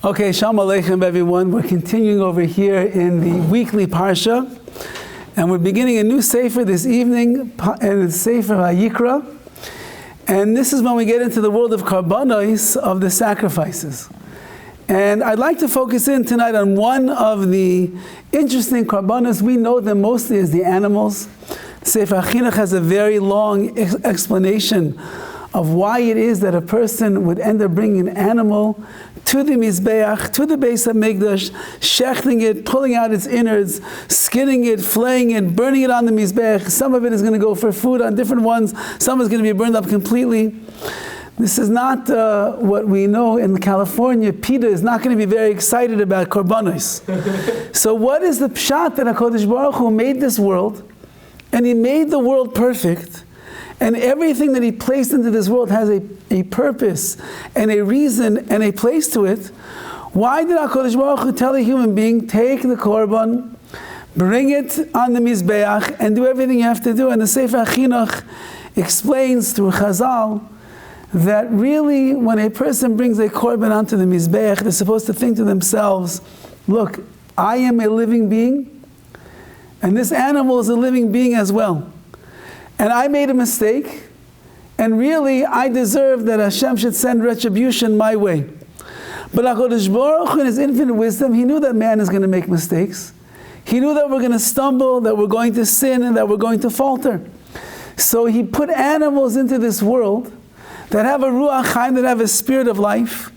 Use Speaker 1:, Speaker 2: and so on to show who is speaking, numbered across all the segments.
Speaker 1: Okay, Shalom Aleichem everyone. We're continuing over here in the weekly Parsha, and we're beginning a new Sefer this evening, and it's Sefer VAYIKRA. And this is when we get into the world of Karbanos, of the sacrifices. And I'd like to focus in tonight on one of the interesting Karbanos. We know them mostly as the animals. Sefer Chinuch has a very long explanation of why it is that a person would end up bringing an animal to the Mizbeach, to the Beis HaMikdash, shechting it, pulling out its innards, skinning it, flaying it, burning it on the Mizbeach. Some of it is going to go for food on different ones. Some is going to be burned up completely. This is not what we know in California. PETA is not going to be very excited about korbanos. So what is the pshat that HaKadosh Baruch Hu made this world, and He made the world perfect, and everything that He placed into this world has a purpose and a reason and a place to it? Why did HaKadosh Baruch Hu tell a human being, take the korban, bring it on the Mizbeach, and do everything you have to do? And the Sefer Chinuch explains through Chazal that really when a person brings a korban onto the Mizbeach, they're supposed to think to themselves, look, I am a living being, and this animal is a living being as well. And I made a mistake, and really I deserve that Hashem should send retribution my way. But HaKadosh Baruch Hu in His infinite wisdom, He knew that man is going to make mistakes. He knew that we're going to stumble, that we're going to sin, and that we're going to falter. So He put animals into this world that have a ruach chaim, that have a spirit of life,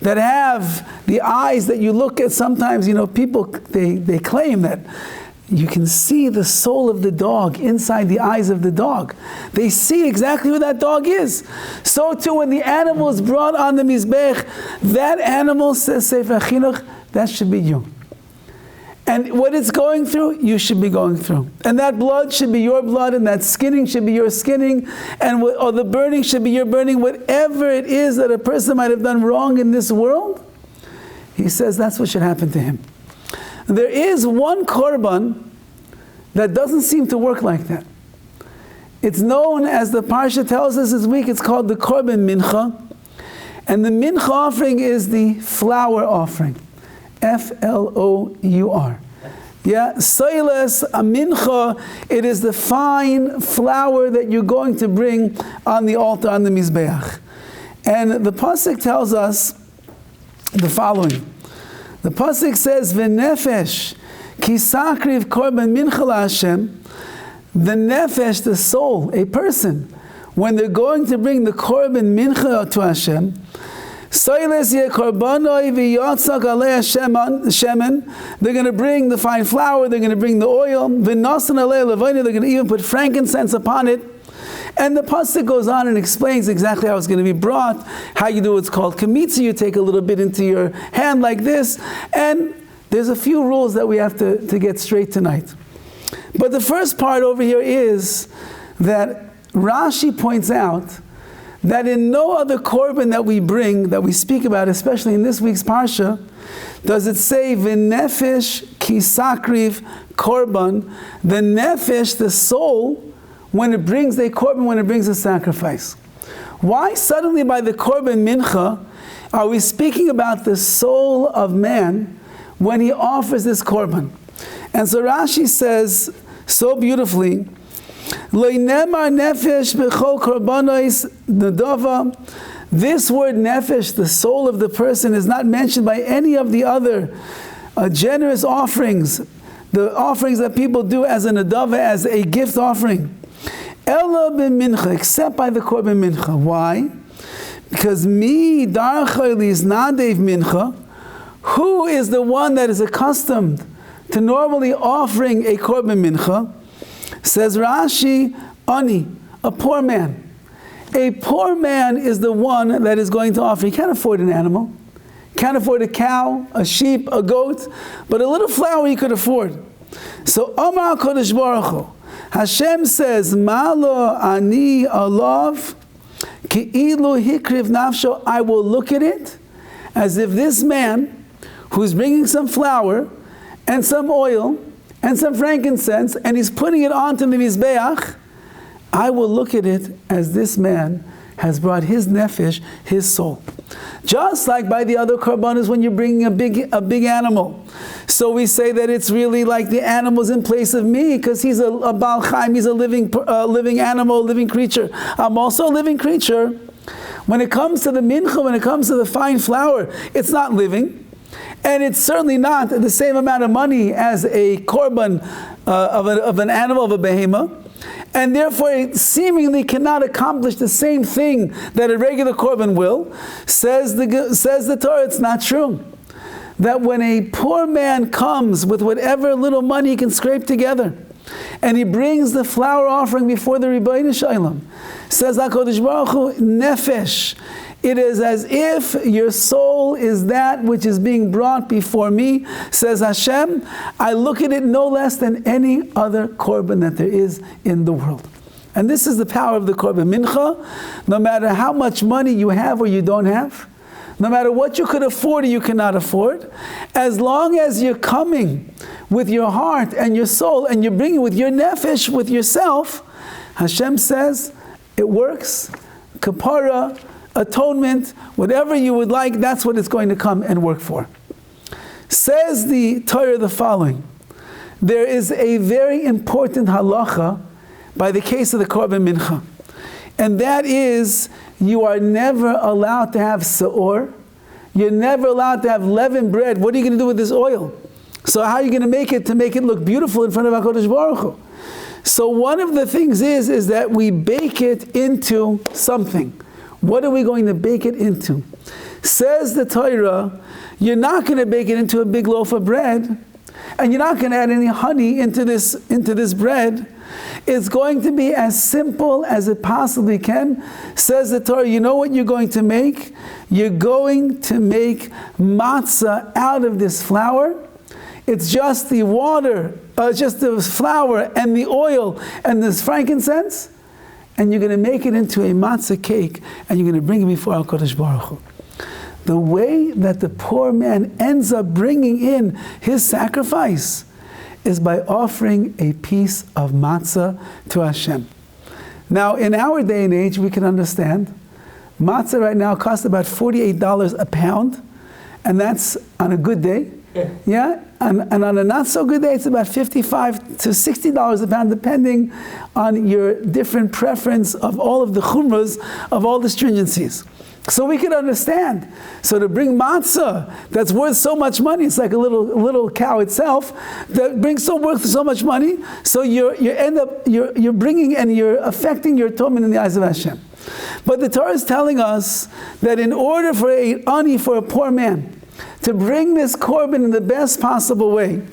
Speaker 1: that have the eyes that you look at. Sometimes, people, they claim that you can see the soul of the dog inside the eyes of the dog. They see exactly who that dog is. So too, when the animal is brought on the Mizbech, that animal, says Sefer Chinuch, that should be you. And what it's going through, you should be going through. And that blood should be your blood, and that skinning should be your skinning, or the burning should be your burning. Whatever it is that a person might have done wrong in this world, He says that's what should happen to him. There is one korban that doesn't seem to work like that. It's known, as the Parsha tells us this week, it's called the korban mincha. And the mincha offering is the flour offering. F-L-O-U-R. Yeah, soiles, a mincha, it is the fine flour that you're going to bring on the altar, on the Mizbeach. And the pasuk tells us the following. The pasuk says, "V'nefesh ki sakriv korban mincha laHashem." The nefesh, the soul, a person, when they're going to bring the korban mincha to Hashem, soiles ye korbanoi v'yotzak alei shemen. They're going to bring the fine flour. They're going to bring the oil. V'nasan alei levayna. They're going to even put frankincense upon it. And the pasuk goes on and explains exactly how it's going to be brought, how you do what's called kamitza. You take a little bit into your hand like this, and there's a few rules that we have to get straight tonight. But the first part over here is that Rashi points out that in no other korban that we bring, that we speak about, especially in this week's parsha, does it say v'nefesh ki sakriv korban, the nefesh, the soul, when it brings a korban, when it brings a sacrifice. Why suddenly by the korban mincha are we speaking about the soul of man when he offers this korban? And so Rashi says so beautifully, Lo nemar nefesh b'chol korbanos nedava. This word nefesh, the soul of the person, is not mentioned by any of the other generous offerings, the offerings that people do as a nedava, as a gift offering. Ela b'mincha, except by the korban mincha. Why? Because mi darchoi is nadev mincha. Who is the one that is accustomed to normally offering a korban mincha? Says Rashi, ani, a poor man. A poor man is the one that is going to offer. He can't afford an animal, can't afford a cow, a sheep, a goat, but a little flour he could afford. So Omar Kodesh Baruch Hu, Hashem says, Malo ani alav ki'ilu hikriv nafsho. I will look at it as if this man who's bringing some flour and some oil and some frankincense, and he's putting it onto the Mizbeach, I will look at it as this man has brought his nefesh, his soul. Just like by the other korbanos when you're bringing a big animal. So we say that it's really like the animal's in place of me, because he's a Baal Chaim, he's a living animal, living creature. I'm also a living creature. When it comes to the mincha, when it comes to the fine flour, it's not living. And it's certainly not the same amount of money as a korban of an animal, of a behemoth. And therefore it seemingly cannot accomplish the same thing that a regular korban will. Says the Torah, it's not true. That when a poor man comes with whatever little money he can scrape together, and he brings the flour offering before the Rebbeinu Shalom, says HaKadosh Baruch Hu, nefesh, it is as if your soul is that which is being brought before me, says Hashem. I look at it no less than any other korban that there is in the world. And this is the power of the korban mincha. No matter how much money you have or you don't have, no matter what you could afford or you cannot afford, as long as you're coming with your heart and your soul and you're bringing with your nefesh, with yourself, Hashem says it works. Kapara, atonement, whatever you would like, that's what it's going to come and work for. Says the Torah the following: there is a very important halacha by the case of the korban mincha, and that is you are never allowed to have seor. You're never allowed to have leavened bread. What are you going to do with this oil? So how are you going to make it look beautiful in front of HaKadosh Baruch Hu? So one of the things is that we bake it into something. What are we going to bake it into? Says the Torah, you're not going to bake it into a big loaf of bread, and you're not going to add any honey into this bread. It's going to be as simple as it possibly can. Says the Torah, you know what you're going to make? You're going to make matzah out of this flour. It's just the water, just the flour and the oil and this frankincense. And you're going to make it into a matzah cake, and you're going to bring it before HaKadosh Baruch Hu. The way that the poor man ends up bringing in his sacrifice is by offering a piece of matzah to Hashem. Now, in our day and age, we can understand, matzah right now costs about $48 a pound, and that's on a good day. Yeah, and on a not so good day, it's about $55 to $60 a pound, depending on your different preference of all of the chumras, of all the stringencies. So we can understand. So to bring matzah that's worth so much money, it's like a little cow itself that brings worth so much money. So you're bringing and you're affecting your atonement in the eyes of Hashem. But the Torah is telling us that in order for a poor man to bring this korban in the best possible way,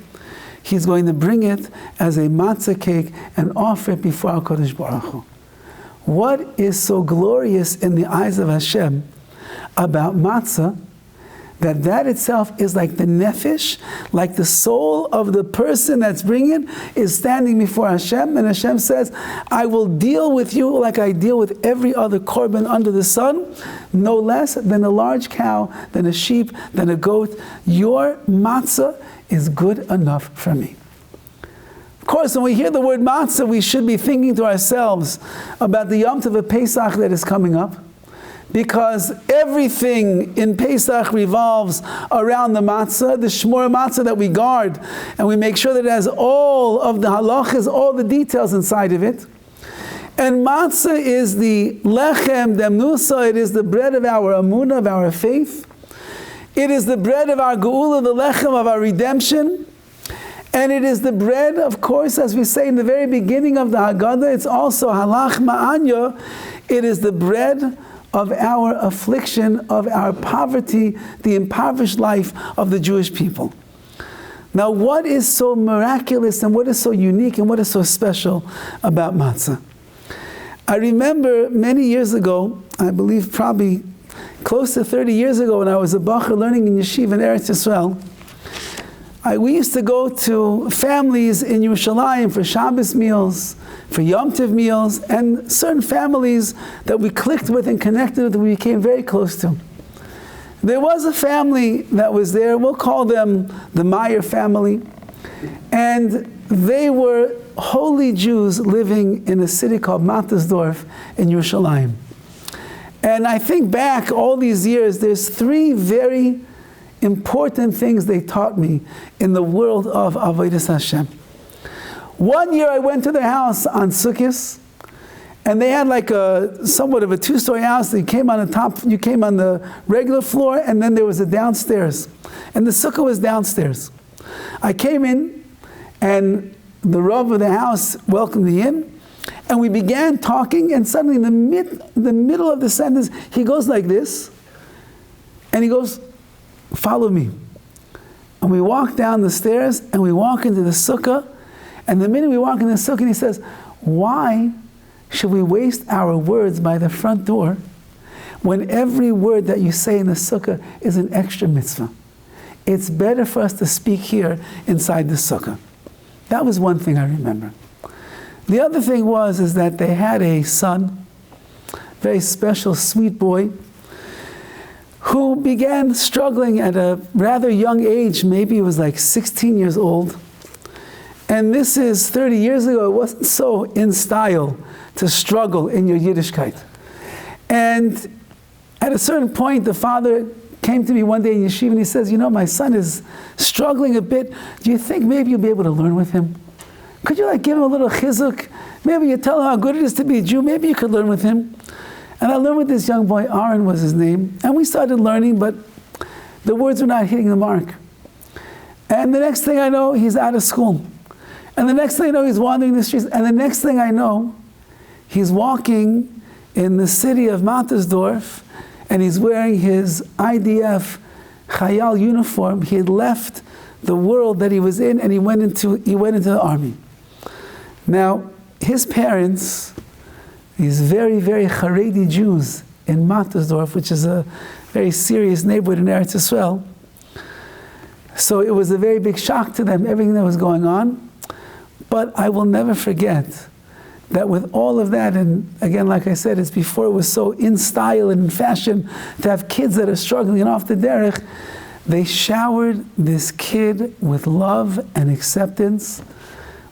Speaker 1: he's going to bring it as a matzah cake and offer it before HaKadosh Baruch Hu. What is so glorious in the eyes of Hashem about matzah, that itself is like the nefesh, like the soul of the person that's bringing it is standing before Hashem, and Hashem says, I will deal with you like I deal with every other korban under the sun, no less than a large cow, than a sheep, than a goat. Your matzah is good enough for me. Of course, when we hear the word matzah, we should be thinking to ourselves about the Yom Tov of Pesach that is coming up, because everything in Pesach revolves around the matzah, the shmur matzah that we guard, and we make sure that it has all of the halachas, all the details inside of it. And matzah is the lechem demnusa, it is the bread of our amunah, of our faith. It is the bread of our geula, the lechem of our redemption. And it is the bread, of course, as we say in the very beginning of the Haggadah, it's also halach ma'anya, it is the bread of our affliction, of our poverty, the impoverished life of the Jewish people. Now, what is so miraculous and what is so unique and what is so special about matzah? I remember many years ago, I believe probably close to 30 years ago, when I was a bacher learning in yeshiva in Eretz Yisrael, we used to go to families in Yerushalayim for Shabbos meals, for Yom Tov meals, and certain families that we clicked with and connected with, we became very close to. There was a family that was there, we'll call them the Meyer family, and they were holy Jews living in a city called Mattersdorf in Yerushalayim. And I think back all these years, there's three very important things they taught me in the world of Avodas Hashem. One year I went to their house on Sukkot, and they had like somewhat of a two-story house. You came on the top, you came on the regular floor, and then there was a downstairs. And the sukkah was downstairs. I came in, and the Rav of the house welcomed me in, and we began talking, and suddenly in the middle of the sentence, he goes like this, and he goes, "Follow me." And we walk down the stairs, and we walk into the sukkah, and the minute we walk into the sukkah, he says, "Why should we waste our words by the front door when every word that you say in the sukkah is an extra mitzvah? It's better for us to speak here inside the sukkah." That was one thing I remember. The other thing is that they had a son, very special, sweet boy, who began struggling at a rather young age. Maybe he was like 16 years old. And this is 30 years ago. It wasn't so in style to struggle in your Yiddishkeit. And at a certain point, the father came to me one day in yeshiva and he says, "You know, my son is struggling a bit. Do you think maybe you'll be able to learn with him? Could you give him a little chizuk? Maybe you tell him how good it is to be a Jew. Maybe you could learn with him." And I learned with this young boy, Aaron was his name, and we started learning, but the words were not hitting the mark. And the next thing I know, he's out of school. And the next thing I know, he's wandering the streets. And the next thing I know, he's walking in the city of Mattersdorf, and he's wearing his IDF Chayal uniform. He had left the world that he was in, and he went into the army. Now, his parents, these very, very Haredi Jews in Mattersdorf, which is a very serious neighborhood in Eretz Yisrael, so it was a very big shock to them, everything that was going on. But I will never forget that with all of that, and again, like I said, it's before it was so in style and in fashion to have kids that are struggling and off the derech, they showered this kid with love and acceptance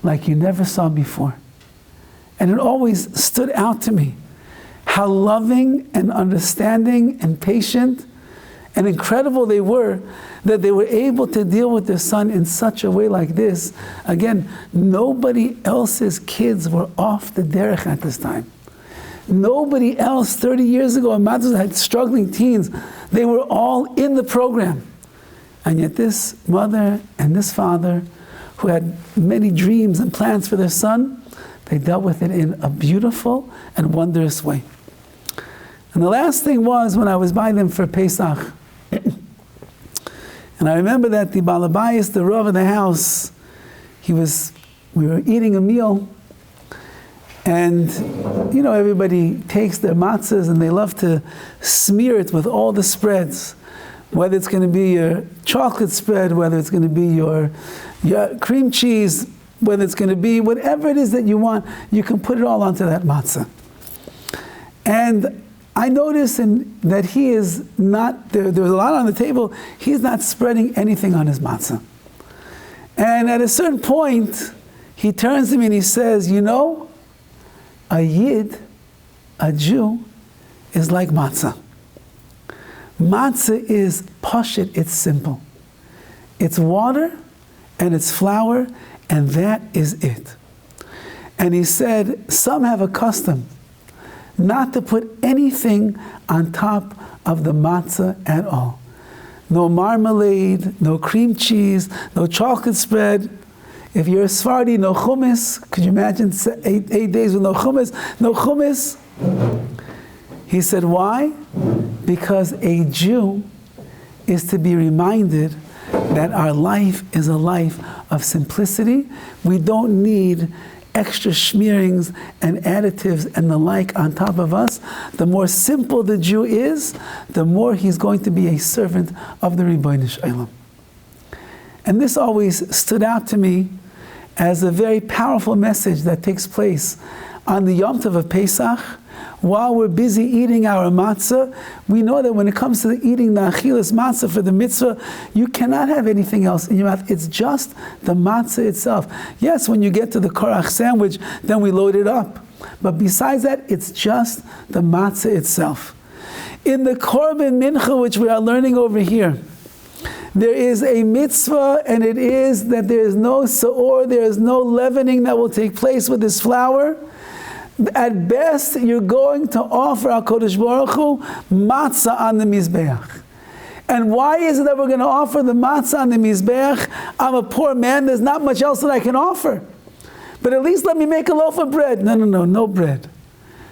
Speaker 1: like you never saw before. And it always stood out to me how loving and understanding and patient and incredible they were, that they were able to deal with their son in such a way like this. Again, nobody else's kids were off the derech at this time. Nobody else 30 years ago in Matzah had struggling teens. They were all in the program. And yet this mother and this father, who had many dreams and plans for their son, they dealt with it in a beautiful and wondrous way. And the last thing was when I was by them for Pesach. And I remember that the Balabayas, the Rav of the house, we were eating a meal, and you know, everybody takes their matzahs and they love to smear it with all the spreads, whether it's going to be your chocolate spread, whether it's going to be your cream cheese, whether it's going to be whatever it is that you want, you can put it all onto that matzah. And I noticed that he is not, there was a lot on the table, he's not spreading anything on his matzah. And at a certain point, he turns to me and he says, "You know, a Yid, a Jew, is like matzah. Matzah is pashut, it's simple. It's water and it's flour, and that is it." And he said, some have a custom not to put anything on top of the matzah at all. No marmalade, no cream cheese, no chocolate spread. If you're a Sephardi, no hummus. Could you imagine 8 days with no hummus? No hummus. He said, why? Because a Jew is to be reminded that our life is a life of simplicity. We don't need extra smearings and additives and the like on top of us. The more simple the Jew is, the more he's going to be a servant of the Ribbono Shel Olam. And this always stood out to me as a very powerful message that takes place on the Yom Tov of Pesach, while we're busy eating our matzah, we know that when it comes to eating the achilas matzah for the mitzvah, you cannot have anything else in your mouth. It's just the matzah itself. Yes, when you get to the korach sandwich, then we load it up. But besides that, it's just the matzah itself. In the korban mincha, which we are learning over here, there is a mitzvah, and it is that there is no sa'or, there is no leavening that will take place with this flour. At best, you're going to offer HaKadosh Baruch Hu matzah on the Mizbeach. And why is it that we're going to offer the matzah on the Mizbeach? I'm a poor man, there's not much else that I can offer. But at least let me make a loaf of bread. No bread.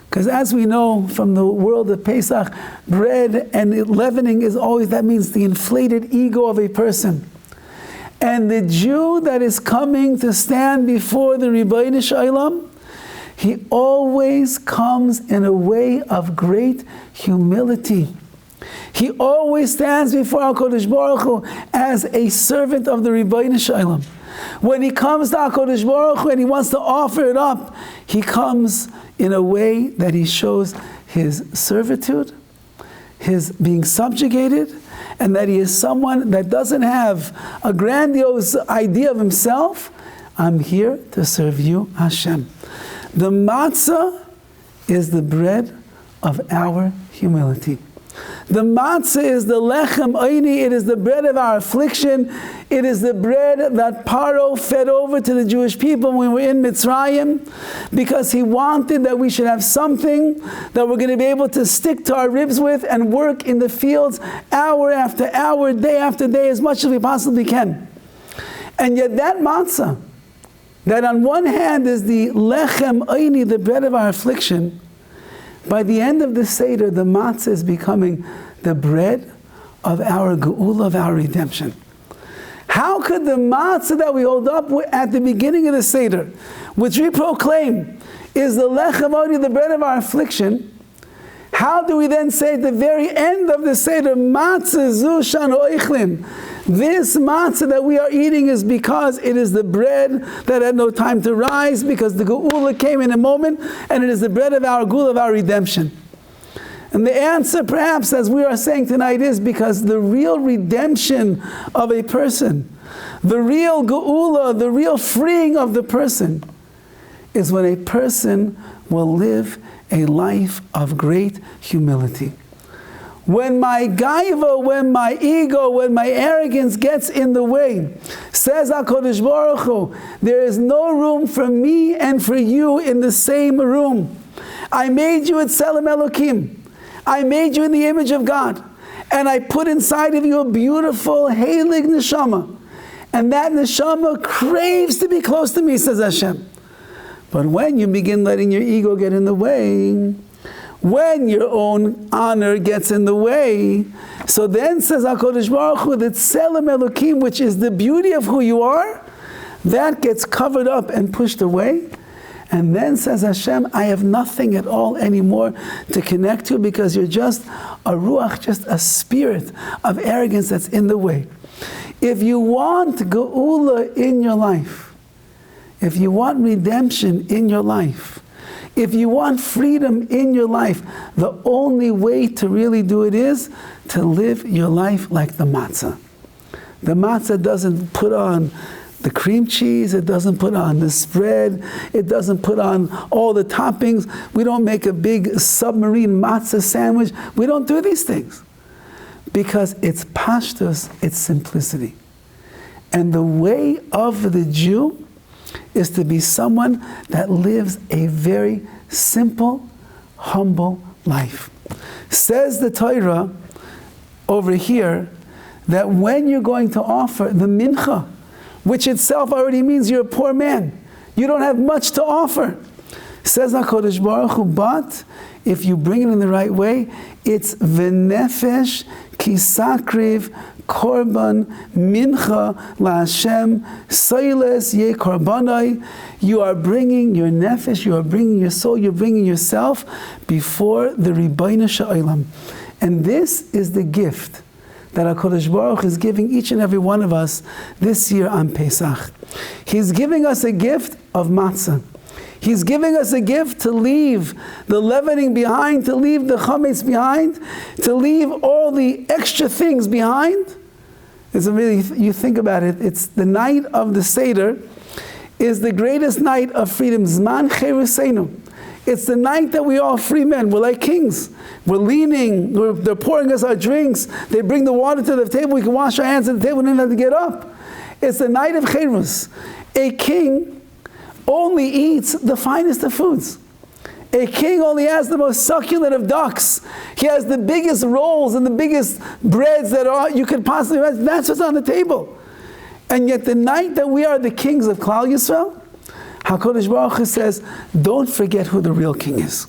Speaker 1: Because as we know from the world of Pesach, bread and leavening is always, that means the inflated ego of a person. And the Jew that is coming to stand before the Ribbono Shel Olam, he always comes in a way of great humility. He always stands before HaKadosh Baruch Hu as a servant of the Ribbono Shel Olam. When he comes to HaKadosh Baruch Hu and he wants to offer it up, he comes in a way that he shows his servitude, his being subjugated, and that he is someone that doesn't have a grandiose idea of himself. I'm here to serve you, Hashem. The matzah is the bread of our humility. The matzah is the lechem oini, it is the bread of our affliction. It is the bread that Paro fed over to the Jewish people when we were in Mitzrayim, because he wanted that we should have something that we're going to be able to stick to our ribs with and work in the fields hour after hour, day after day, as much as we possibly can. And yet that matzah, that on one hand is the lechem oini, the bread of our affliction, by the end of the Seder, the matzah is becoming the bread of our geula, of our redemption. How could the matzah that we hold up at the beginning of the Seder, which we proclaim is the lechem oini, the bread of our affliction, how do we then say at the very end of the Seder, matzah zu shanu oichlin? This matzah that we are eating is because it is the bread that had no time to rise, because the geula came in a moment, and it is the bread of our geula, of our redemption. And the answer, perhaps, as we are saying tonight, is because the real redemption of a person, the real geula, the real freeing of the person, is when a person will live a life of great humility. When my gaiva, when my ego, when my arrogance gets in the way, says HaKadosh Baruch Hu, there is no room for me and for you in the same room. I made you at Tselem Elokim. I made you in the image of God. And I put inside of you a beautiful heilig neshama. And that neshama craves to be close to me, says Hashem. But when you begin letting your ego get in the way, when your own honor gets in the way, so then says HaKadosh Baruch Hu, that Tselem Elokim, which is the beauty of who you are, that gets covered up and pushed away. And then says Hashem, I have nothing at all anymore to connect to, because you're just a ruach, just a spirit of arrogance that's in the way. If you want geula in your life, if you want redemption in your life, if you want freedom in your life, the only way to really do it is to live your life like the matzah. The matzah doesn't put on the cream cheese, it doesn't put on the spread, it doesn't put on all the toppings. We don't make a big submarine matzah sandwich. We don't do these things. Because it's pashtus, it's simplicity. And the way of the Jew is to be someone that lives a very simple, humble life. Says the Torah over here that when you're going to offer the mincha, which itself already means you're a poor man, you don't have much to offer. Says HaKadosh Baruch Hu, but if you bring it in the right way, it's v'nefesh kisakriv korban mincha laHashem soiles ye korbanai. You are bringing your nefesh, you are bringing your soul, you're bringing yourself before the Ribbono Shel Olam. And this is the gift that HaKadosh Baruch is giving each and every one of us this year on Pesach. He's giving us a gift of matzah. He's giving us a gift to leave the leavening behind, to leave the chametz behind, to leave all the extra things behind. It's really, you think about it, it's the night of the Seder is the greatest night of freedom. Zman Cheruseinu. It's the night that we are free men. We're like kings. We're leaning. They're pouring us our drinks. They bring the water to the table. We can wash our hands at the table. We don't even have to get up. It's the night of Cherus. A king only eats the finest of foods. A king only has the most succulent of ducks. He has the biggest rolls and the biggest breads that you could possibly imagine. That's what's on the table. And yet the night that we are the kings of Klal Yisrael, HaKadosh Baruch Hu says, don't forget who the real king is.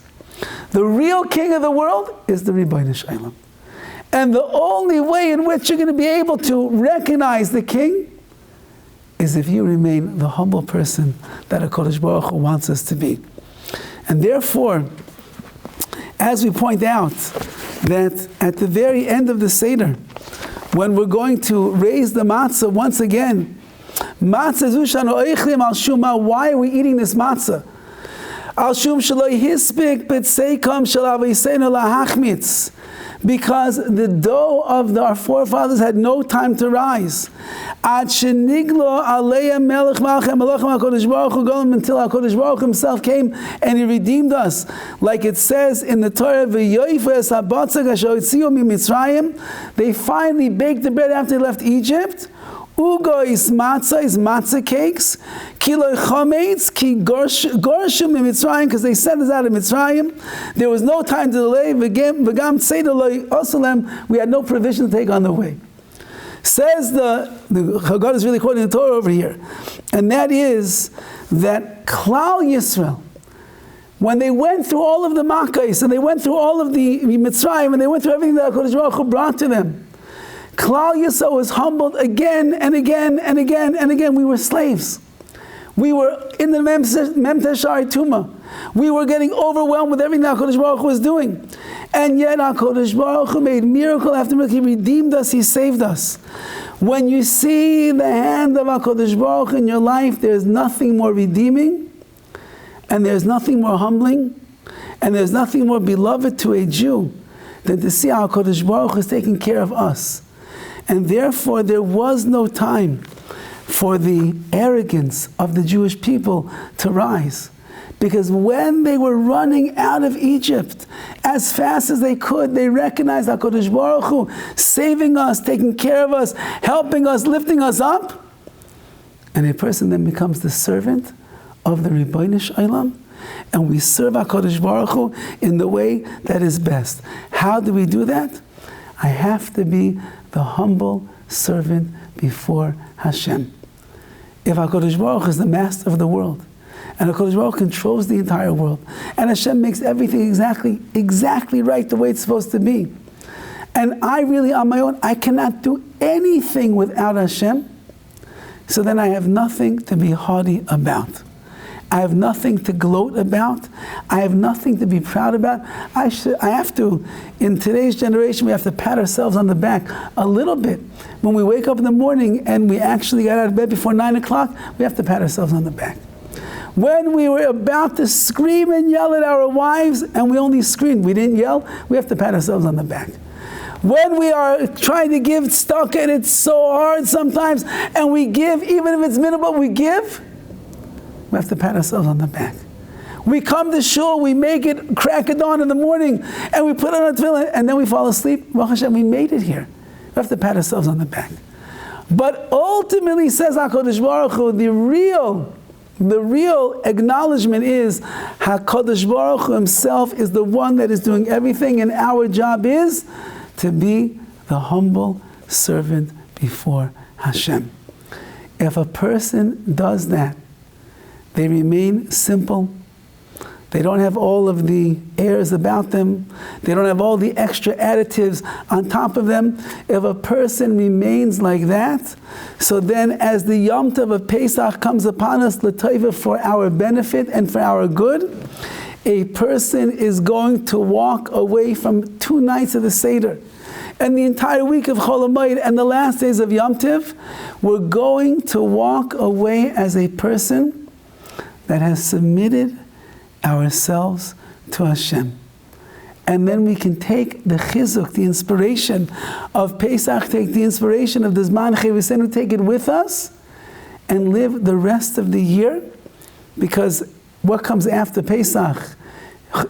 Speaker 1: The real king of the world is the Ribbono Shel Olam. And the only way in which you're going to be able to recognize the king is if you remain the humble person that HaKadosh Baruch Hu wants us to be. And therefore, as we point out, that at the very end of the Seder, when we're going to raise the matzah once again, matzah zu shanu oichlim al shuma. Why are we eating this matzah? Al shum shelo hispik b'tseikam shel aveiseinu lahachmitz. Because the dough of our forefathers had no time to rise. Ad sheniglo aleya melech malchem malachim HaKadosh Baruch Hu golem, until HaKadosh Baruch Hu himself came and he redeemed us. Like it says in the Torah, v'yoifes habatzak asher hotziu miMitzrayim. They finally baked the bread after they left Egypt. Ugo is matzah cakes. Kilo chametz ki gorshu miMitzrayim, because they sent us out of Mitzrayim. There was no time to delay. V'gam tzeder lo osalem. We had no provision to take on the way. Says the God is really quoting the Torah over here, and that is that Klal Yisrael, when they went through all of the Makkos and they went through all of the Mitzrayim and they went through everything that HaKadosh Baruch Hu brought to them, Klal Yisrael was humbled again and again and again and again. We were slaves. We were in the Memtesh Shari Tuma. We were getting overwhelmed with everything that HaKadosh Baruch Hu was doing. And yet HaKadosh Baruch Hu made miracle after miracle. He redeemed us. He saved us. When you see the hand of HaKadosh Baruch Hu in your life, there's nothing more redeeming, and there's nothing more humbling, and there's nothing more beloved to a Jew than to see how HaKadosh Baruch Hu is taking care of us. And therefore there was no time for the arrogance of the Jewish people to rise. Because when they were running out of Egypt as fast as they could, they recognized HaKadosh Baruch Hu saving us, taking care of us, helping us, lifting us up. And a person then becomes the servant of the Ribbono Shel Olam. And we serve HaKadosh Baruch Hu in the way that is best. How do we do that? I have to be the humble servant before Hashem. If HaKadosh Baruch Hu is the master of the world, and HaKadosh Baruch Hu controls the entire world, and Hashem makes everything exactly right the way it's supposed to be, and I really on my own, I cannot do anything without Hashem, so then I have nothing to be haughty about. I have nothing to gloat about. I have nothing to be proud about. I have to, in today's generation, we have to pat ourselves on the back a little bit. When we wake up in the morning and we actually got out of bed before 9 o'clock, we have to pat ourselves on the back. When we were about to scream and yell at our wives and we only screamed, we didn't yell, we have to pat ourselves on the back. When we are trying to give stuck and it's so hard sometimes, and we give, even if it's minimal, we give, we have to pat ourselves on the back. We come to shul, we make it crack of dawn in the morning, and we put on our tefillin, and then we fall asleep. Baruch Hashem, we made it here. We have to pat ourselves on the back. But ultimately, says HaKadosh Baruch Hu, the real acknowledgement is HaKadosh Baruch Hu himself is the one that is doing everything, and our job is to be the humble servant before Hashem. If a person does that, they remain simple. They don't have all of the airs about them. They don't have all the extra additives on top of them. If a person remains like that, so then as the Yom Tov of Pesach comes upon us, l'tova, for our benefit and for our good, a person is going to walk away from 2 nights of the Seder and the entire week of Chol HaMoed and the last days of Yom Tov. We're going to walk away as a person that has submitted ourselves to Hashem. And then we can take the chizuk, the inspiration of Pesach, take the inspiration of the Zman Chayvusenu, take it with us, and live the rest of the year, because what comes after Pesach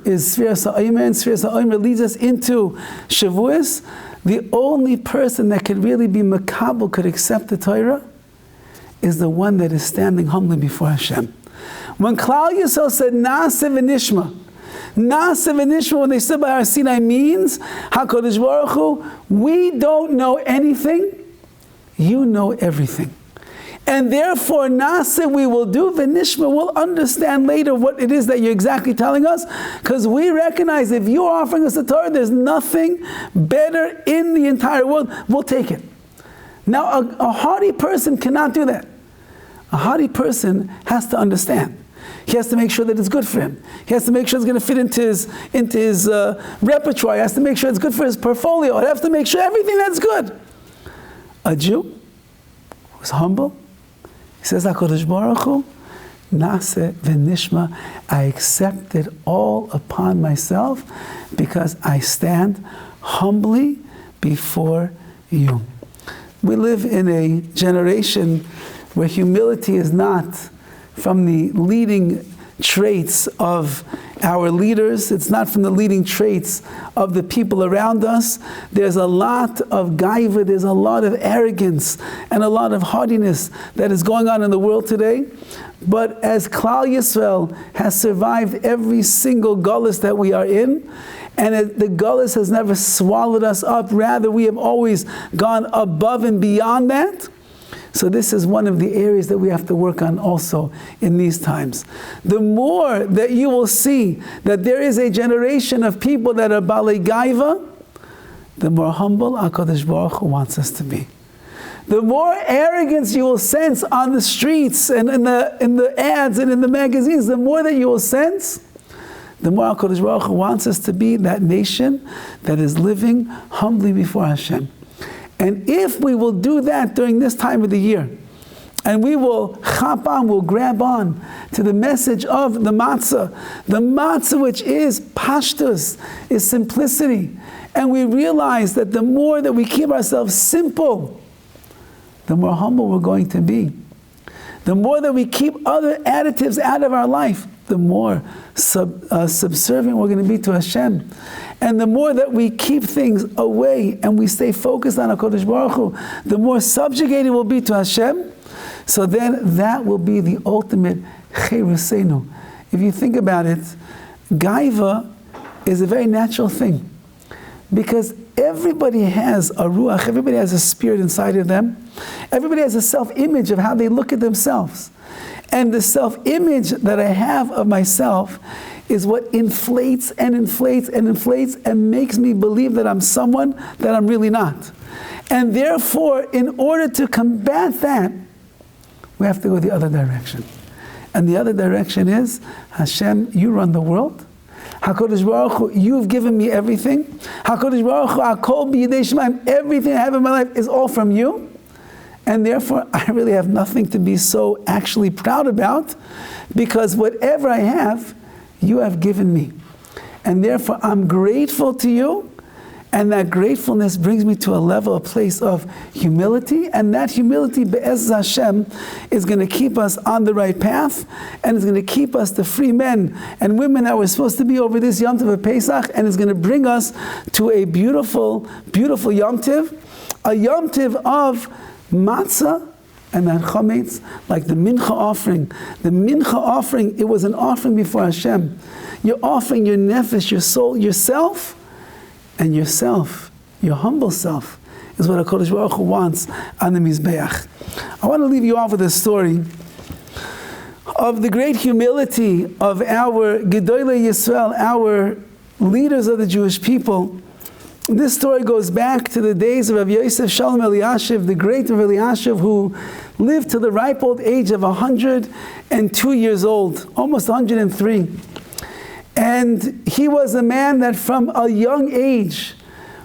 Speaker 1: is Sfiras HaOmer, and Sfiras HaOmer leads us into Shavuos. The only person that could really be makabel, could accept the Torah, is the one that is standing humbly before Hashem. When Klal Yisrael said Naaseh v'nishma, Naaseh v'nishma, when they stood by Har Sinai, means HaKadosh Baruch Hu, we don't know anything, you know everything. And therefore, Naaseh we will do, v'nishma we'll understand later what it is that you're exactly telling us, because we recognize if you're offering us the Torah, there's nothing better in the entire world, we'll take it. Now, a hardy person cannot do that. A hardy person has to understand. He has to make sure that it's good for him. He has to make sure it's going to fit into his repertoire. He has to make sure it's good for his portfolio. He has to make sure everything that's good. A Jew who's humble, he says, HaKadosh Baruch Hu, Naaseh v'nishma, I accept it all upon myself because I stand humbly before you. We live in a generation where humility is not from the leading traits of our leaders. It's not from the leading traits of the people around us. There's a lot of gaiva, there's a lot of arrogance and a lot of haughtiness that is going on in the world today. But as Klal Yisrael has survived every single gullus that we are in, and the gullus has never swallowed us up, rather we have always gone above and beyond that. So this is one of the areas that we have to work on also in these times. The more that you will see that there is a generation of people that are balei gaiva, the more humble HaKadosh Baruch Hu wants us to be. The more arrogance you will sense on the streets and in the ads and in the magazines, the more that you will sense, the more HaKadosh Baruch Hu wants us to be that nation that is living humbly before Hashem. And if we will do that during this time of the year, and we will chap on, we'll grab on to the message of the matzah which is pashtus, is simplicity, and we realize that the more that we keep ourselves simple, the more humble we're going to be. The more that we keep other additives out of our life, the more subservient we're going to be to Hashem. And the more that we keep things away and we stay focused on HaKadosh Baruch Hu, the more subjugated we'll be to Hashem. So then that will be the ultimate chayvusenu. If you think about it, gaiva is a very natural thing. Because everybody has a ruach, everybody has a spirit inside of them. Everybody has a self-image of how they look at themselves. And the self-image that I have of myself is what inflates and inflates and inflates and makes me believe that I'm someone that I'm really not. And therefore, in order to combat that, we have to go the other direction. And the other direction is, Hashem, you run the world. HaKadosh Baruch Hu, you've given me everything. HaKadosh Baruch Hu, Akol b'yidei Shemaim, everything I have in my life is all from you. And therefore, I really have nothing to be so actually proud about, because whatever I have, you have given me. And therefore, I'm grateful to you, and that gratefulness brings me to a level, a place of humility, and that humility, be'ez Hashem, is going to keep us on the right path, and is going to keep us the free men and women that we're supposed to be over this Yom Tov of Pesach, and is going to bring us to a beautiful, beautiful Yom Tov, a Yom Tov of Matzah and that chametz, like the mincha offering. The mincha offering, it was an offering before Hashem. You're offering your nefesh, your soul, yourself, and yourself, your humble self, is what HaKadosh Baruch Hu wants on the Mizbeach. I want to leave you off with a story of the great humility of our Gedolei Yisrael, our leaders of the Jewish people. This story goes back to the days of Rabbi Yosef Shalom Eliashiv, the great Rabbi Eliashiv, who lived to the ripe old age of 102 years old, almost 103. And he was a man that from a young age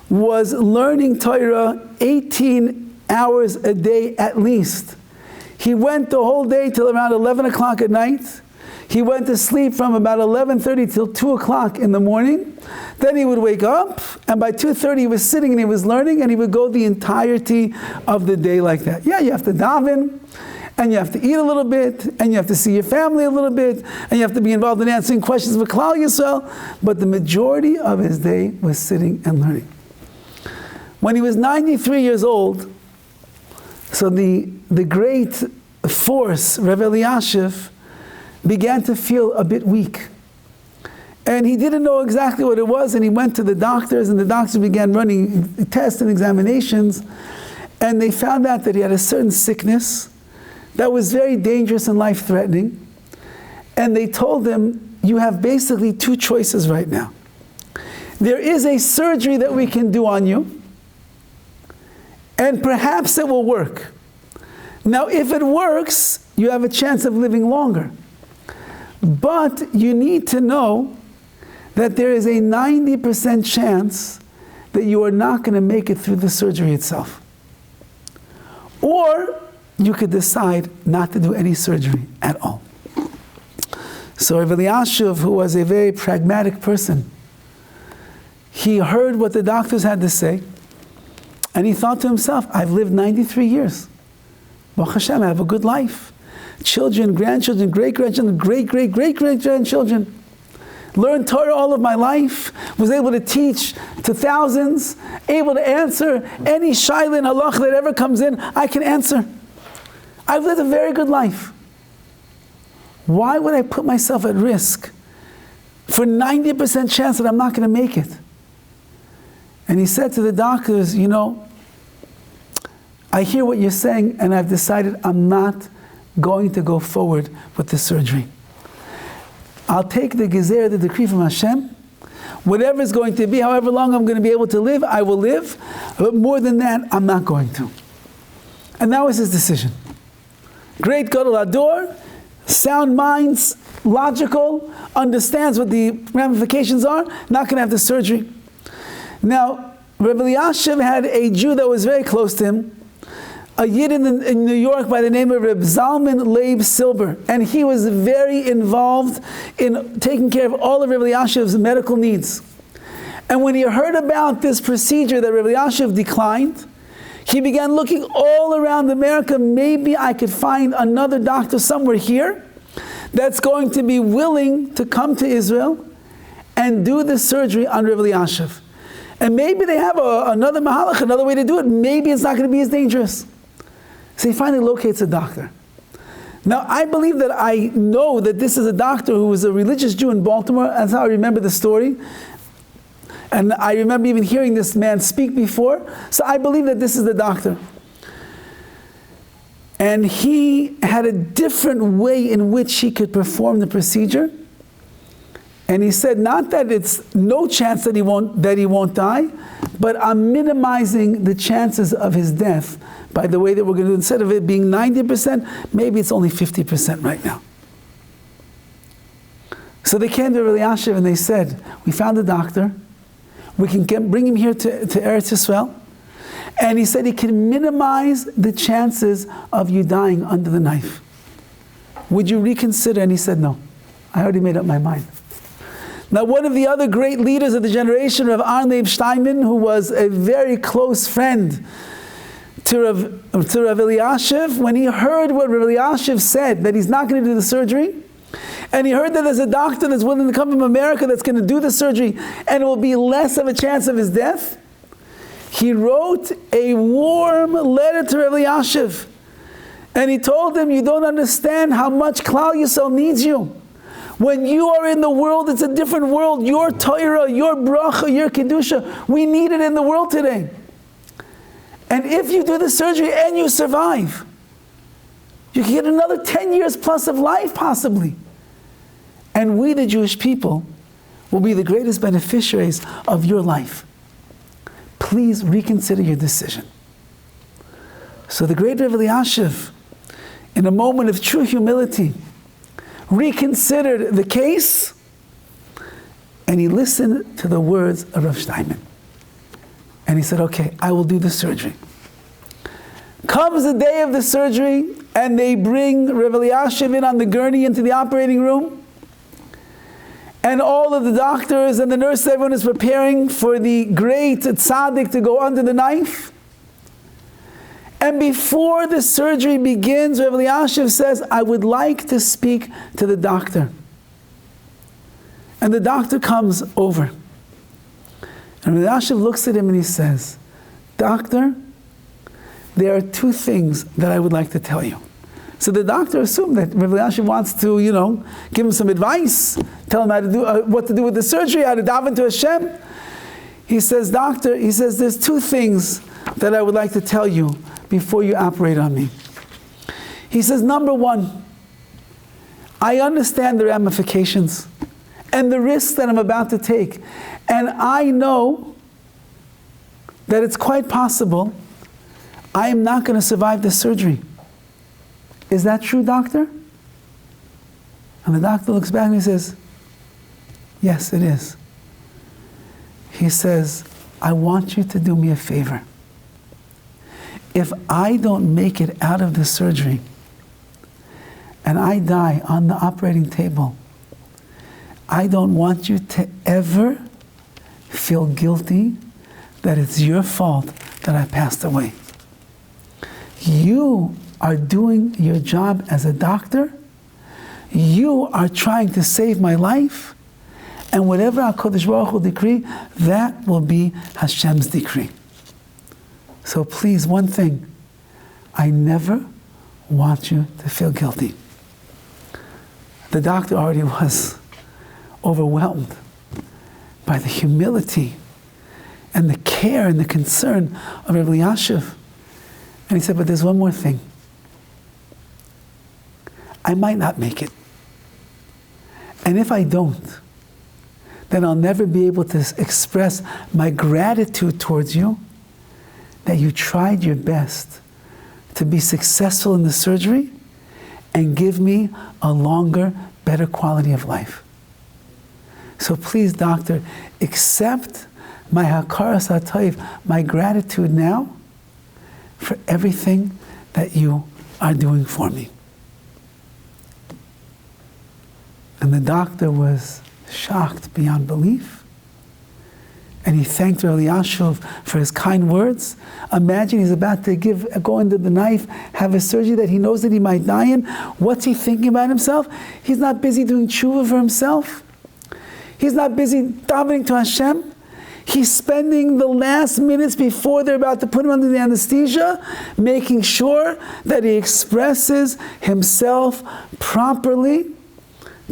Speaker 1: was learning Torah 18 hours a day at least. He went the whole day till around 11 o'clock at night. He went to sleep from about 11:30 till 2 o'clock in the morning. Then he would wake up, and by 2:30 he was sitting and he was learning, and he would go the entirety of the day like that. Yeah, you have to daven, and you have to eat a little bit, and you have to see your family a little bit, and you have to be involved in answering questions with Klal Yisrael, but the majority of his day was sitting and learning. When he was 93 years old, so the great force, Rav Elyashiv, began to feel a bit weak. And he didn't know exactly what it was, and he went to the doctors, and the doctors began running tests and examinations, and they found out that he had a certain sickness that was very dangerous and life-threatening. And they told him, you have basically two choices right now. There is a surgery that we can do on you, and perhaps it will work. Now, if it works, you have a chance of living longer. But you need to know that there is a 90% chance that you are not going to make it through the surgery itself. Or you could decide not to do any surgery at all. So Rav Elyashiv, who was a very pragmatic person, he heard what the doctors had to say, and he thought to himself, I've lived 93 years. Baruch Hashem, I have a good life. Children, grandchildren, great-grandchildren, great-great-great-grandchildren. Learned Torah all of my life, was able to teach to thousands, able to answer any shaila and halach that ever comes in, I can answer. I've lived a very good life. Why would I put myself at risk for 90% chance that I'm not going to make it? And he said to the doctors, you know, I hear what you're saying, and I've decided I'm not going to go forward with the surgery. I'll take the gezer, the decree from Hashem. Whatever is going to be, however long I'm going to be able to live, I will live. But more than that, I'm not going to. And that was his decision. Great Gadol Hador, sound minds, logical, understands what the ramifications are, not going to have the surgery. Now, Rabbi Elyashiv had a Jew that was very close to him, a Yid in New York by the name of Reb Zalman Leib Silber, and he was very involved in taking care of all of Rabbi Elyashiv's medical needs. And when he heard about this procedure that Rabbi Elyashiv declined, he began looking all around America. Maybe I could find another doctor somewhere here that's going to be willing to come to Israel and do the surgery on Rabbi Elyashiv. And maybe they have another mahalach, another way to do it. Maybe it's not going to be as dangerous. So he finally locates a doctor. Now, I believe that I know that this is a doctor who was a religious Jew in Baltimore. That's how I remember the story. And I remember even hearing this man speak before. So I believe that this is the doctor. And he had a different way in which he could perform the procedure. And he said, not that it's no chance that he won't die, but I'm minimizing the chances of his death by the way that we're going to do. Instead of it being 90%, maybe it's only 50% right now. So they came to Rabbi Elyashiv and they said, we found a doctor. We can bring him here to Eretz Yisrael. And he said he can minimize the chances of you dying under the knife. Would you reconsider? And he said, no, I already made up my mind. Now, one of the other great leaders of the generation, Rav Arnev Steinman, who was a very close friend to Rav Elyashiv, when he heard what Rav Elyashiv said, that he's not going to do the surgery, and he heard that there's a doctor that's willing to come from America that's going to do the surgery, and it will be less of a chance of his death, he wrote a warm letter to Rav Elyashiv, and he told him, you don't understand how much Klal Yisrael needs you. When you are in the world, it's a different world. Your Torah, your bracha, your kedusha, we need it in the world today. And if you do the surgery and you survive, you can get another 10 years plus of life possibly. And we, the Jewish people, will be the greatest beneficiaries of your life. Please reconsider your decision. So the great Rav Elyashiv, in a moment of true humility, reconsidered the case, and he listened to the words of Rav Steinman. And he said, okay, I will do the surgery. Comes the day of the surgery, and they bring Rabbi Elyashiv in on the gurney into the operating room. And all of the doctors and the nurses, everyone is preparing for the great tzaddik to go under the knife. And before the surgery begins, Rabbi Elyashiv says, I would like to speak to the doctor. And the doctor comes over. And Rabbi Elyashiv looks at him and he says, Doctor, there are two things that I would like to tell you. So the doctor assumed that Rabbi Elyashiv wants to, give him some advice, tell him how to do, what to do with the surgery, how to daven to Hashem. He says, Doctor, there's two things that I would like to tell you before you operate on me. He says, number one, I understand the ramifications and the risks that I'm about to take. And I know that it's quite possible I am not going to survive this surgery. Is that true, doctor? And the doctor looks back and he says, yes, it is. He says, I want you to do me a favor. If I don't make it out of the surgery and I die on the operating table, I don't want you to ever feel guilty that it's your fault that I passed away. You are doing your job as a doctor. You are trying to save my life. And whatever HaKadosh Baruch Hu decree, that will be Hashem's decree. So please, one thing, I never want you to feel guilty. The doctor already was overwhelmed by the humility and the care and the concern of Rabbi Elyashiv. And he said, but there's one more thing. I might not make it. And if I don't, then I'll never be able to express my gratitude towards you that you tried your best to be successful in the surgery and give me a longer, better quality of life. So please, doctor, accept my hakaras hatov, my gratitude now for everything that you are doing for me. And the doctor was shocked beyond belief. And he thanked Rabbi Elyashiv for his kind words. Imagine he's about to go into the knife, have a surgery that he knows that he might die in. What's he thinking about himself? He's not busy doing tshuva for himself. He's not busy davening to Hashem. He's spending the last minutes before they're about to put him under the anesthesia, making sure that he expresses himself properly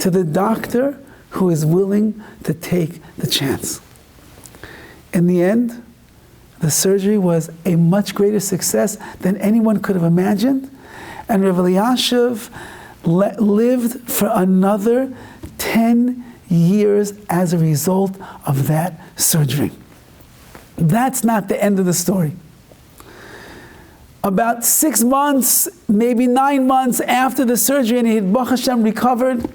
Speaker 1: to the doctor who is willing to take the chance. In the end, the surgery was a much greater success than anyone could have imagined. And Rabbi Elyashiv lived for another 10 years as a result of that surgery. That's not the end of the story. About 6 months, maybe 9 months after the surgery, and he had Baruch Hashem recovered,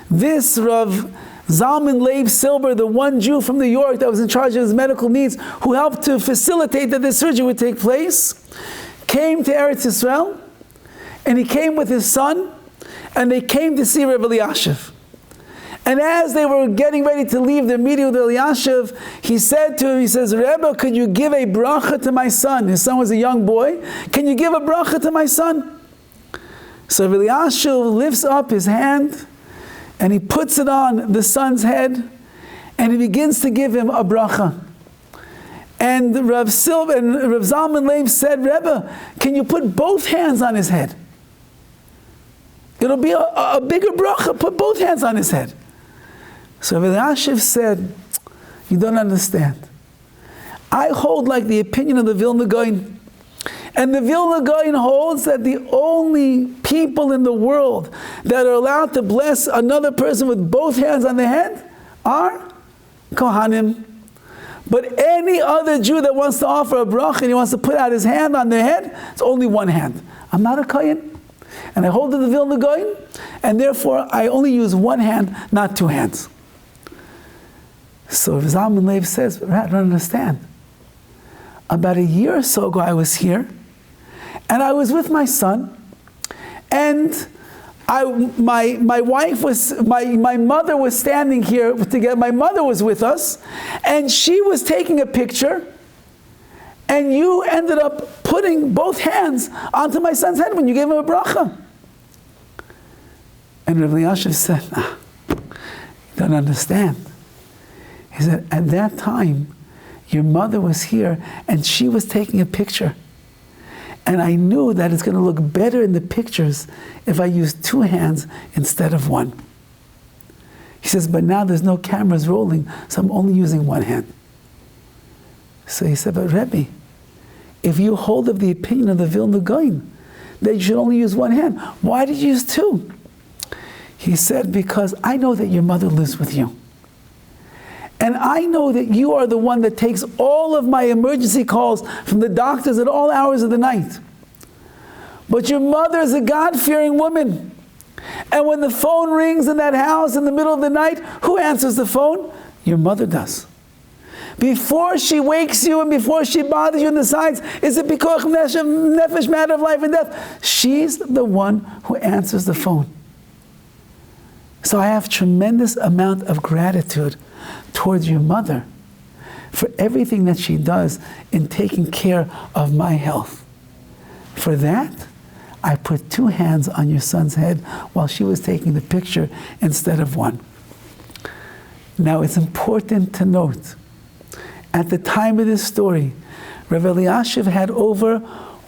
Speaker 1: this Rav Zalman Leib Silber, the one Jew from New York that was in charge of his medical needs, who helped to facilitate that this surgery would take place, came to Eretz Yisrael, and he came with his son, and they came to see Rabbi Elyashiv. And as they were getting ready to leave their meeting with Elyashiv, he said to him, he says, Rebbe, could you give a bracha to my son? His son was a young boy. Can you give a bracha to my son? So Elyashiv lifts up his hand, and he puts it on the son's head, and he begins to give him a bracha. And Rav Zalman Leib said, Rebbe, can you put both hands on his head? It'll be a bigger bracha, put both hands on his head. So Rabbi Elyashiv said, you don't understand. I hold like the opinion of the Vilna Gaon. And the Vilna Gaon holds that the only people in the world that are allowed to bless another person with both hands on the head are Kohanim. But any other Jew that wants to offer a bracha and he wants to put out his hand on their head, it's only one hand. I'm not a Kohen, and I hold to the Vilna Gaon, and therefore I only use one hand, not two hands. So Zalman Leib says, I don't understand. About a year or so ago I was here, and I was with my son, And my mother was standing here together. My mother was with us, and she was taking a picture, and you ended up putting both hands onto my son's head when you gave him a bracha. And Rabbi Yashiv said, you don't understand. He said, at that time, your mother was here, and she was taking a picture. And I knew that it's going to look better in the pictures if I use two hands instead of one. He says, but now there's no cameras rolling, so I'm only using one hand. So he said, but Rebbe, if you hold of the opinion of the Vilna Gaon, that you should only use one hand, why did you use two? He said, because I know that your mother lives with you. And I know that you are the one that takes all of my emergency calls from the doctors at all hours of the night. But your mother is a God-fearing woman. And when the phone rings in that house in the middle of the night, who answers the phone? Your mother does. Before she wakes you and before she bothers you in the sides, is it because nefesh, matter of life and death? She's the one who answers the phone. So I have tremendous amount of gratitude towards your mother for everything that she does in taking care of my health. For that, I put two hands on your son's head while she was taking the picture instead of one. Now it's important to note, at the time of this story, Rav Eliashiv had over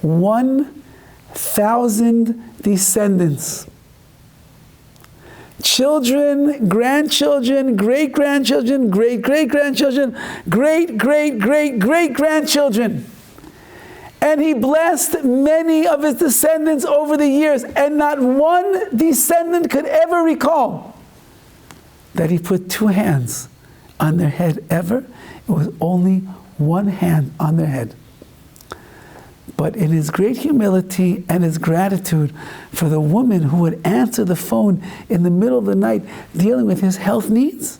Speaker 1: 1,000 descendants. Children, grandchildren, great-grandchildren, great-great-grandchildren, great-great-great-great-grandchildren. And he blessed many of his descendants over the years, and not one descendant could ever recall that he put two hands on their head ever. It was only one hand on their head. But in his great humility and his gratitude for the woman who would answer the phone in the middle of the night dealing with his health needs,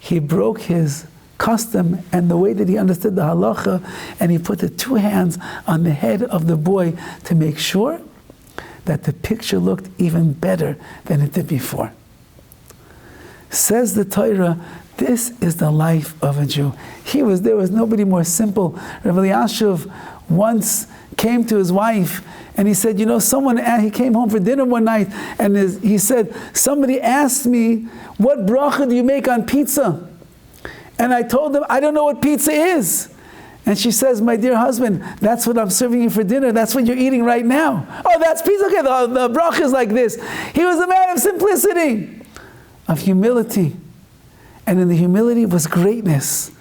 Speaker 1: he broke his custom and the way that he understood the halacha, and he put the two hands on the head of the boy to make sure that the picture looked even better than it did before. Says the Torah, this is the life of a Jew. There was nobody more simple. Rabbi Eliashiv once came to his wife and he said, he came home for dinner one night and he said, somebody asked me, what bracha do you make on pizza? And I told them, I don't know what pizza is. And she says, my dear husband, that's what I'm serving you for dinner. That's what you're eating right now. Oh, that's pizza? Okay, the bracha is like this. He was a man of simplicity, of humility. And in the humility was greatness.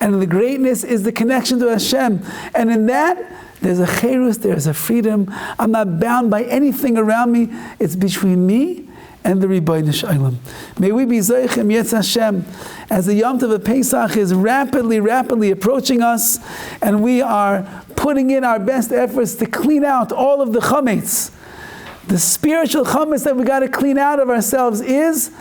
Speaker 1: And in the greatness is the connection to Hashem. And in that, there's a cherus, there's a freedom. I'm not bound by anything around me. It's between me and the Ribbono Shel Olam. May we be Zoichem Yetz Hashem as the Yom Tov of Pesach is rapidly approaching us, and we are putting in our best efforts to clean out all of the chametz. The spiritual chametz that we got to clean out of ourselves is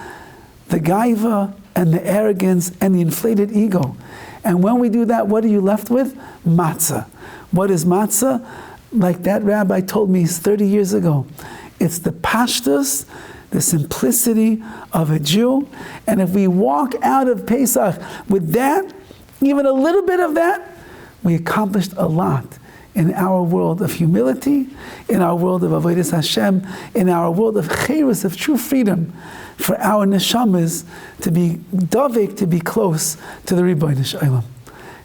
Speaker 1: the gaiva and the arrogance and the inflated ego. And when we do that, what are you left with? Matzah. What is matzah? Like that rabbi told me 30 years ago. It's the pashtus, the simplicity of a Jew. And if we walk out of Pesach with that, even a little bit of that, we accomplished a lot in our world of humility, in our world of avodas Hashem, in our world of cherus, of true freedom, for our neshamas to be Dovid, to be close to the Ribbono Shel Olam.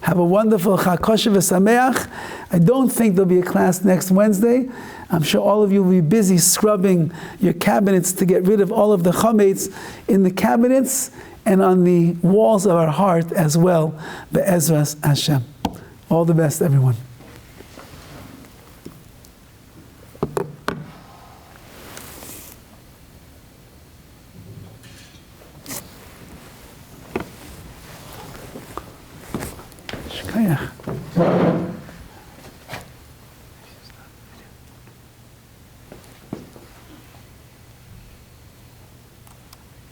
Speaker 1: Have a wonderful Chag Kosher v'Sameach. I don't think there'll be a class next Wednesday. I'm sure all of you will be busy scrubbing your cabinets to get rid of all of the chametz in the cabinets and on the walls of our heart as well. Be'ezras Hashem. All the best, everyone. Shkayach.